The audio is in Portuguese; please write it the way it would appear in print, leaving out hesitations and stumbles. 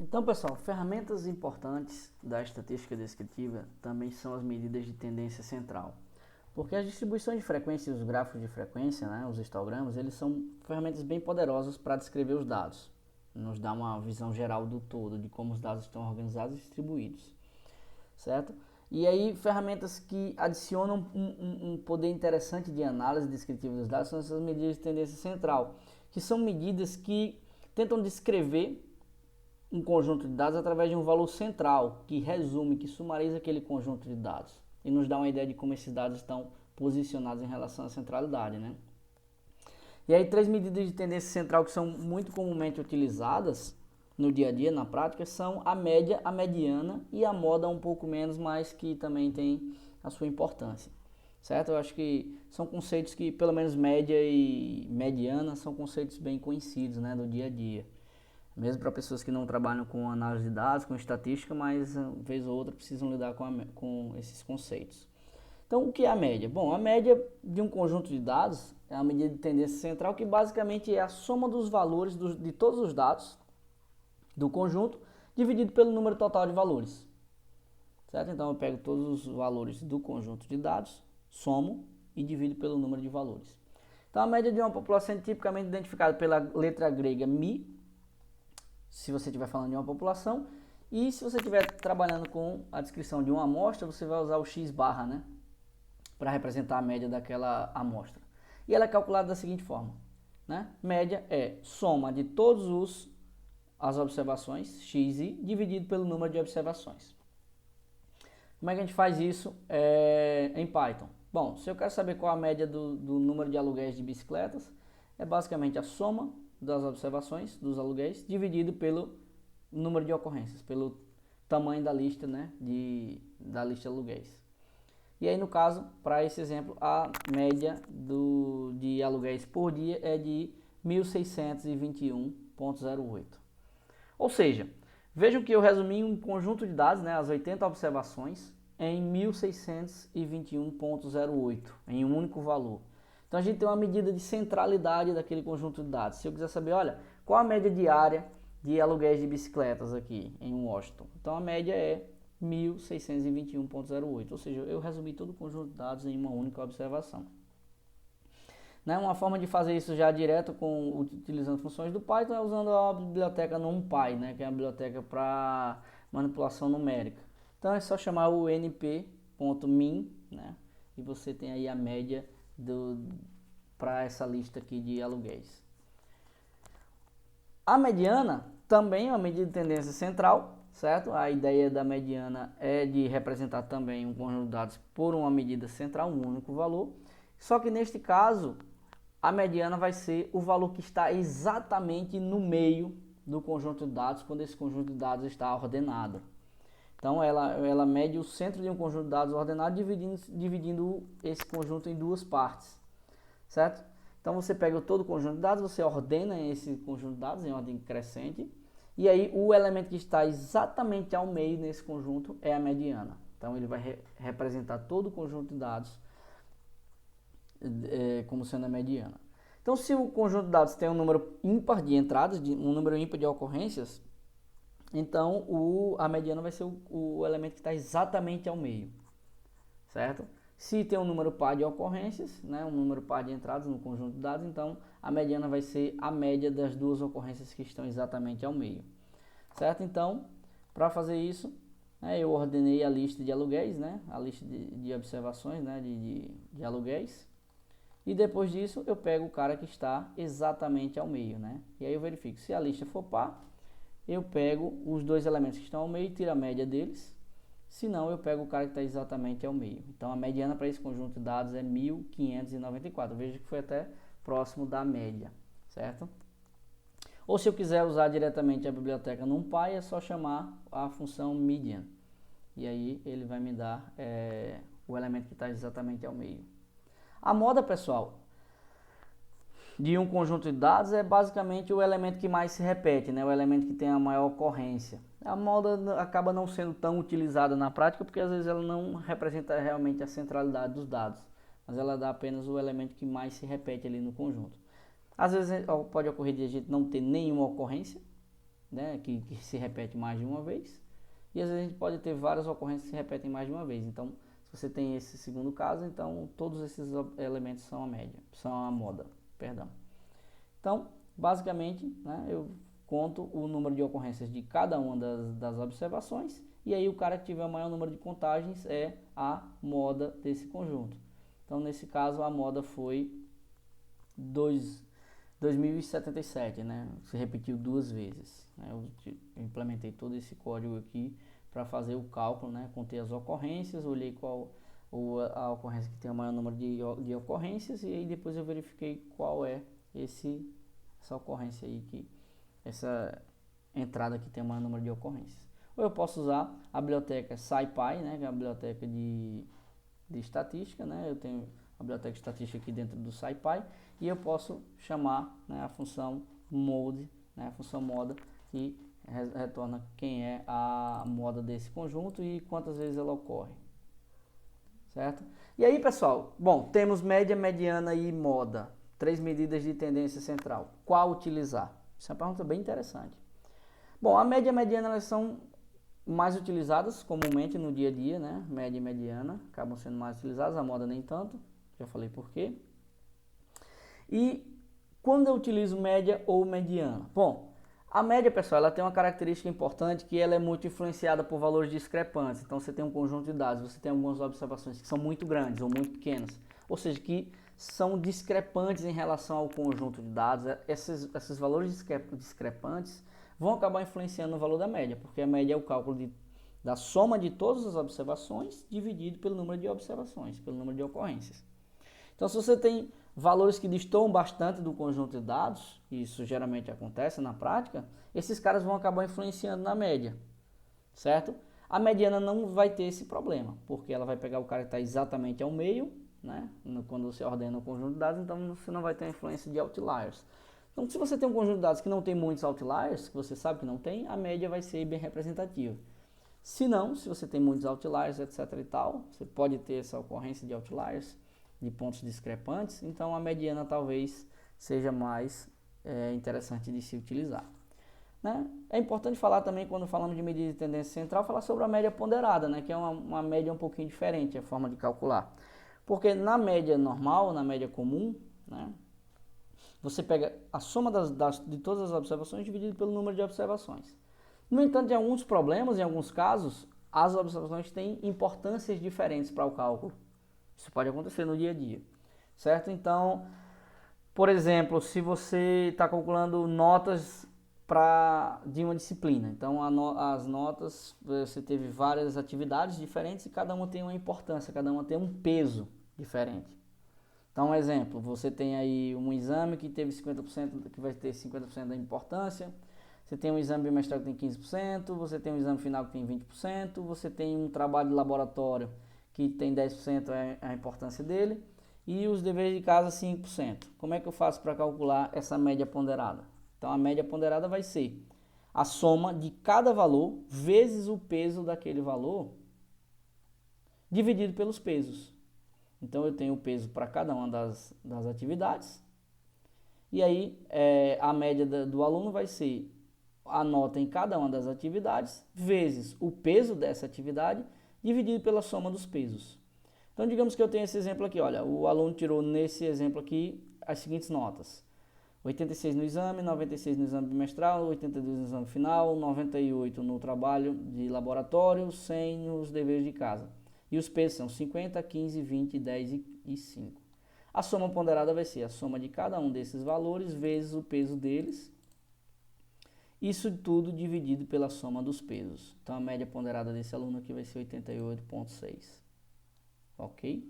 Então, pessoal, ferramentas importantes da estatística descritiva também são as medidas de tendência central. Porque as distribuições de frequência e os gráficos de frequência, né, os histogramas, eles são ferramentas bem poderosas para descrever os dados. Nos dá uma visão geral do todo, de como os dados estão organizados e distribuídos, certo? E aí, ferramentas que adicionam um poder interessante de análise descritiva dos dados são essas medidas de tendência central, que são medidas que tentam descrever um conjunto de dados através de um valor central, que resume, que sumariza aquele conjunto de dados e nos dá uma ideia de como esses dados estão posicionados em relação à centralidade, né? E aí, três medidas de tendência central que são muito comumente utilizadas no dia a dia, na prática, são a média, a mediana e a moda um pouco menos, mas que também tem a sua importância, certo? Eu acho que são conceitos que, pelo menos média e mediana, são conceitos bem conhecidos, né, do dia a dia. Mesmo para pessoas que não trabalham com análise de dados, com estatística, mas uma vez ou outra precisam lidar com esses conceitos. Então, o que é a média? Bom, a média de um conjunto de dados é a medida de tendência central, que basicamente é a soma dos valores de todos os dados do conjunto, dividido pelo número total de valores. Certo? Então, eu pego todos os valores do conjunto de dados, somo e divido pelo número de valores. Então, a média de uma população é tipicamente identificada pela letra grega mi, se você estiver falando de uma população, e se você estiver trabalhando com a descrição de uma amostra, você vai usar o x barra, né, para representar a média daquela amostra. E ela é calculada da seguinte forma, né? Média é soma de todas as observações, xi, dividido pelo número de observações. Como é que a gente faz isso em Python? Bom, se eu quero saber qual a média do número de aluguéis de bicicletas, é basicamente a soma das observações dos aluguéis dividido pelo número de ocorrências, pelo tamanho da lista, né, da lista de aluguéis. E aí, no caso, para esse exemplo, a média de aluguéis por dia é de 1.621,08. Ou seja, vejam que eu resumi um conjunto de dados, né, as 80 observações, em 1.621,08, em um único valor. Então a gente tem uma medida de centralidade daquele conjunto de dados. Se eu quiser saber, olha, qual a média diária de aluguéis de bicicletas aqui em Washington? Então a média é 1.621,08, ou seja, eu resumi todo o conjunto de dados em uma única observação. Né? Uma forma de fazer isso já direto utilizando funções do Python é usando a biblioteca NumPy, né? Que é a biblioteca para manipulação numérica. Então é só chamar o np.min, né? E você tem aí a média para essa lista aqui de aluguéis. A mediana também é uma medida de tendência central, certo? A ideia da mediana é de representar também um conjunto de dados por uma medida central, um único valor. Só que neste caso, a mediana vai ser o valor que está exatamente no meio do conjunto de dados, quando esse conjunto de dados está ordenado. Então, ela mede o centro de um conjunto de dados ordenado, dividindo esse conjunto em duas partes, certo? Então, você pega todo o conjunto de dados, você ordena esse conjunto de dados em ordem crescente, e aí o elemento que está exatamente ao meio nesse conjunto é a mediana. Então, ele vai representar todo o conjunto de dados como sendo a mediana. Então, se o conjunto de dados tem um número ímpar de entradas, um número ímpar de ocorrências, então a mediana vai ser o elemento que está exatamente ao meio, certo? Se tem um número par de ocorrências, né, um número par de entradas no conjunto de dados, então a mediana vai ser a média das duas ocorrências que estão exatamente ao meio, certo? Então, para fazer isso, né, eu ordenei a lista de aluguéis, né, a lista de observações, né, de aluguéis. E depois disso eu pego o cara que está exatamente ao meio, né? E aí eu verifico, se a lista for par, eu pego os dois elementos que estão ao meio e tiro a média deles. Se não, eu pego o cara que está exatamente ao meio. Então a mediana para esse conjunto de dados é 1.594. Veja que foi até próximo da média, certo? Ou se eu quiser usar diretamente a biblioteca NumPy, é só chamar a função median. E aí ele vai me dar o elemento que está exatamente ao meio. A moda, pessoal, de um conjunto de dados é basicamente o elemento que mais se repete, né? O elemento que tem a maior ocorrência. A moda acaba não sendo tão utilizada na prática porque às vezes ela não representa realmente a centralidade dos dados, mas ela dá apenas o elemento que mais se repete ali no conjunto. Às vezes pode ocorrer de a gente não ter nenhuma ocorrência, né, que se repete mais de uma vez, e às vezes a gente pode ter várias ocorrências que se repetem mais de uma vez. Então, se você tem esse segundo caso, então todos esses elementos são a média, são a moda, perdão. Então, basicamente, né, eu conto o número de ocorrências de cada uma das observações, e aí o cara que tiver o maior número de contagens é a moda desse conjunto. Então, nesse caso, a moda foi 2077, né? Se repetiu duas vezes. Né? Eu implementei todo esse código aqui para fazer o cálculo, né? Contei as ocorrências, olhei qual a ocorrência que tem o maior número de ocorrências, e aí depois eu verifiquei qual é essa ocorrência aí, essa entrada que tem o maior número de ocorrências. Ou eu posso usar a biblioteca SciPy, né? Que é a biblioteca de estatística, né? Eu tenho a biblioteca de estatística aqui dentro do SciPy, e eu posso chamar, né, a função mode, né, a função moda, que retorna quem é a moda desse conjunto e quantas vezes ela ocorre, certo? E aí, pessoal, bom, temos média, mediana e moda, 3 medidas de tendência central. Qual utilizar? Isso é uma pergunta bem interessante. Bom, a média e a mediana, elas são mais utilizadas comumente no dia a dia, né? Média e mediana acabam sendo mais utilizadas, a moda nem tanto, já falei por quê. E quando eu utilizo média ou mediana? Bom, a média, pessoal, ela tem uma característica importante, que ela é muito influenciada por valores discrepantes. Então você tem um conjunto de dados, você tem algumas observações que são muito grandes ou muito pequenas, ou seja, que são discrepantes em relação ao conjunto de dados. Esses valores discrepantes vão acabar influenciando no valor da média, porque a média é o cálculo da soma de todas as observações dividido pelo número de observações, pelo número de ocorrências. Então, se você tem valores que destoam bastante do conjunto de dados, e isso geralmente acontece na prática, esses caras vão acabar influenciando na média, certo? A mediana não vai ter esse problema, porque ela vai pegar o cara que está exatamente ao meio, né? Quando você ordena o conjunto de dados, então você não vai ter a influência de outliers. Então, se você tem um conjunto de dados que não tem muitos outliers, que você sabe que não tem, a média vai ser bem representativa. Se não, se você tem muitos outliers, etc e tal, você pode ter essa ocorrência de outliers, de pontos discrepantes, então a mediana talvez seja mais interessante de se utilizar. Né? É importante falar também, quando falamos de medida de tendência central, falar sobre a média ponderada, né? Que é uma média um pouquinho diferente, a forma de calcular. Porque na média normal, na média comum, né, você pega a soma de todas as observações dividido pelo número de observações. No entanto, em alguns problemas, em alguns casos, as observações têm importâncias diferentes para o cálculo. Isso pode acontecer no dia a dia, certo? Então, por exemplo, se você está calculando notas de uma disciplina, então as notas, você teve várias atividades diferentes e cada uma tem uma importância, cada uma tem um peso diferente. Então, um exemplo, você tem aí um exame que teve 50%, que vai ter 50% da importância, você tem um exame bimestral que tem 15%, você tem um exame final que tem 20%, você tem um trabalho de laboratório que tem 10% a importância dele, e os deveres de casa 5%. Como é que eu faço para calcular essa média ponderada? Então, a média ponderada vai ser a soma de cada valor vezes o peso daquele valor dividido pelos pesos. Então, eu tenho o peso para cada uma das atividades, e aí a média do aluno vai ser a nota em cada uma das atividades vezes o peso dessa atividade dividido pela soma dos pesos. Então, digamos que eu tenho esse exemplo aqui, olha, o aluno tirou nesse exemplo aqui as seguintes notas: 86 no exame, 96 no exame bimestral, 82 no exame final, 98 no trabalho de laboratório, 100 nos deveres de casa. E os pesos são 50, 15, 20, 10 e 5. A soma ponderada vai ser a soma de cada um desses valores vezes o peso deles. Isso tudo dividido pela soma dos pesos. Então, a média ponderada desse aluno aqui vai ser 88,6. Ok?